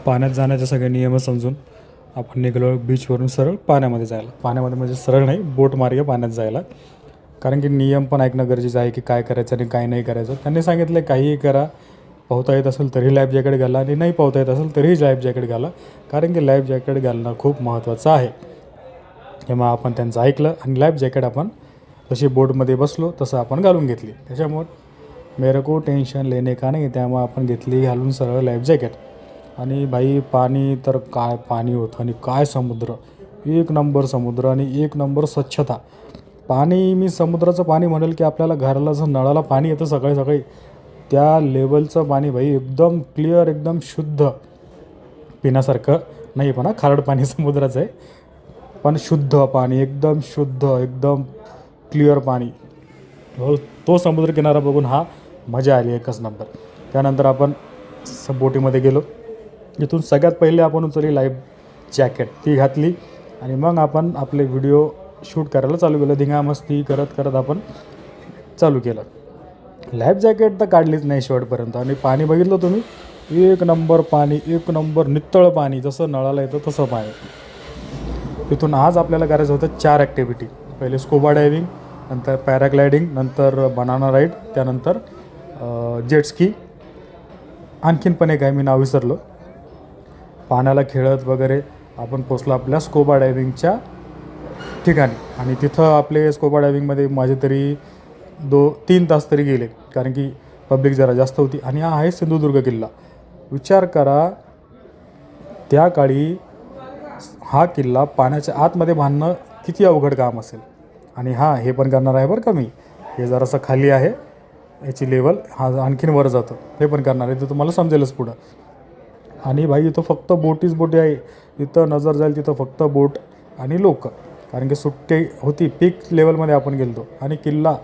पाण्यात जाण्याचे सगळे नियम समजून आपण निघालो बीचवरून सरळ पाण्यामध्ये जायला. पाण्यामध्ये म्हणजे सरळ नाही, बोट मार्गे पाण्यात जायला. कारण की नियम पण ऐकणं गरजेचं आहे की काय करायचं आणि काय नाही करायचं. त्यांनी सांगितलं काहीही करा, पोहता येत असेल तरी लाईफ जॅकेट घाला आणि नाही पोहता येत असेल तरीही लाईफ जॅकेट घाला, कारण की लाईफ जॅकेट घालणं खूप महत्त्वाचं आहे. तेव्हा आपण त्यांचं ऐकलं आणि लाईफ जॅकेट आपण जशी बोटमध्ये बसलो तसं आपण घालून घेतली. त्याच्यामुळे मेरे को टेन्शन लेने का नाही, त्यामुळे आपण घेतली घालून सरळ लाईफ जॅकेट. आणि भाई पाणी तर काय पाणी होतं आणि काय समुद्र, एक नंबर समुद्र आणि एक नंबर स्वच्छता. पाणी मी समुद्राचं पाणी म्हणेल की आपल्याला घराला जसं नळाला पाणी येतं सकाळी सकाळी, त्या लेवलचं पाणी भाई एकदम क्लिअर, एकदम शुद्ध, पिण्यासारखं नाही पण खारट पाणी समुद्राचं आहे, पण शुद्ध पाणी, एकदम शुद्ध, एकदम क्लिअर पाणी. तो समुद्रकिनारा बघून मजा आली एकच नंबर. त्यानंतर आपण बोटीमध्ये गेलो. इथून सगळ्यात पहिले आपण उचलली लाईफ जॅकेट, ती घातली आणि मग आपण आपले व्हिडिओ शूट करायला चालू केलं. धिंगामस्ती करत करत आपण चालू केलं. लाईफ जॅकेट तर काढलीच नाही शेवटपर्यंत. आणि पाणी बघितलं तुम्ही, एक नंबर पाणी, एक नंबर नितळ पाणी, जसं नळाला येतं तसं पाणी. तिथून आज आपल्याला करायचं होतं 4 ॲक्टिव्हिटी. पहिले स्कुबा डायव्हिंग, नंतर पॅराग्लायडिंग, नंतर बनाना राईड, त्यानंतर जेटस्की. आणखीन पण एक आहे, मी नाव विसरलो. पाण्याला खेळत वगैरे आपण पोचलो आपल्या स्कुबा डायव्हिंगच्या ठिकाणी. आणि तिथं आपले स्कुबा डायव्हिंगमध्ये माझे तरी 2-3 तास तरी गेले, कारण की पब्लिक जरा जास्त होती. आणि हा आहे सिंधुदुर्ग किल्ला. विचार करा, त्या काळी हा किल्ला पाण्याच्या आतमध्ये बांधणं किती अवघड काम असेल. आणि हे पण करणार आहे बरं का मी. हे जरासं खाली आहे, याची लेवल आणखीन वर जातं, हे पण करणार आहे, ते तुम्हाला समजेलच पुढं. आणि भाई इथं फक्त बोटी आहे. तिथं नजर जाईल तिथं फक्त बोट आणि लोक, कारण की सुट्टी होती, पीक लेवलमध्ये आपण गेलो. आणि किल्ला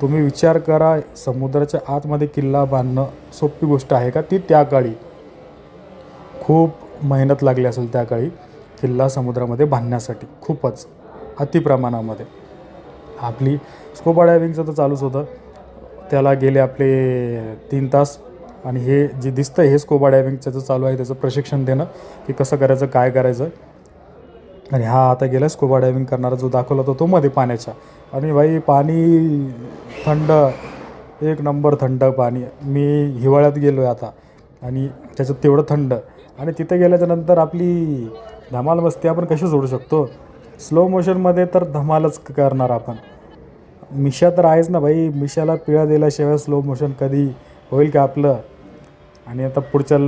तुम्ही विचार करा, समुद्राच्या आतमध्ये किल्ला बांधणं सोपी गोष्ट आहे का? ती त्या काळी खूप मेहनत लागली असेल त्या काळी किल्ला समुद्रामध्ये बांधण्यासाठी, खूपच अतिप्रमाणामध्ये. आपली स्कुबा डायव्हिंगचं तर चालूच होतं, त्याला गेले आपले 3 तास. आणि हे जे दिसतं हे स्कुबा डायव्हिंगचं चालू आहे, त्याचं प्रशिक्षण देणं की कसं करायचं, काय करायचं. आणि आता गेला स्कुबा डायव्हिंग करणारा जो दाखवला होता तो मध्ये पाण्याच्या. आणि भाई पाणी थंड, एक नंबर थंड पाणी. मी हिवाळ्यात गेलो आहे आता आणि त्याच्यात तेवढं थंड. आणि तिथे गेल्याच्यानंतर आपली धमाल मस्ती आपण कशी सोडू शकतो? स्लो मोशनमध्ये तर धमालच करणार आपण. मिशा तर आहेच ना भाई, मिशाला पिळा दिल्याशिवाय स्लो मोशन कधी होईल का आपलं? आणि आता पुढच्या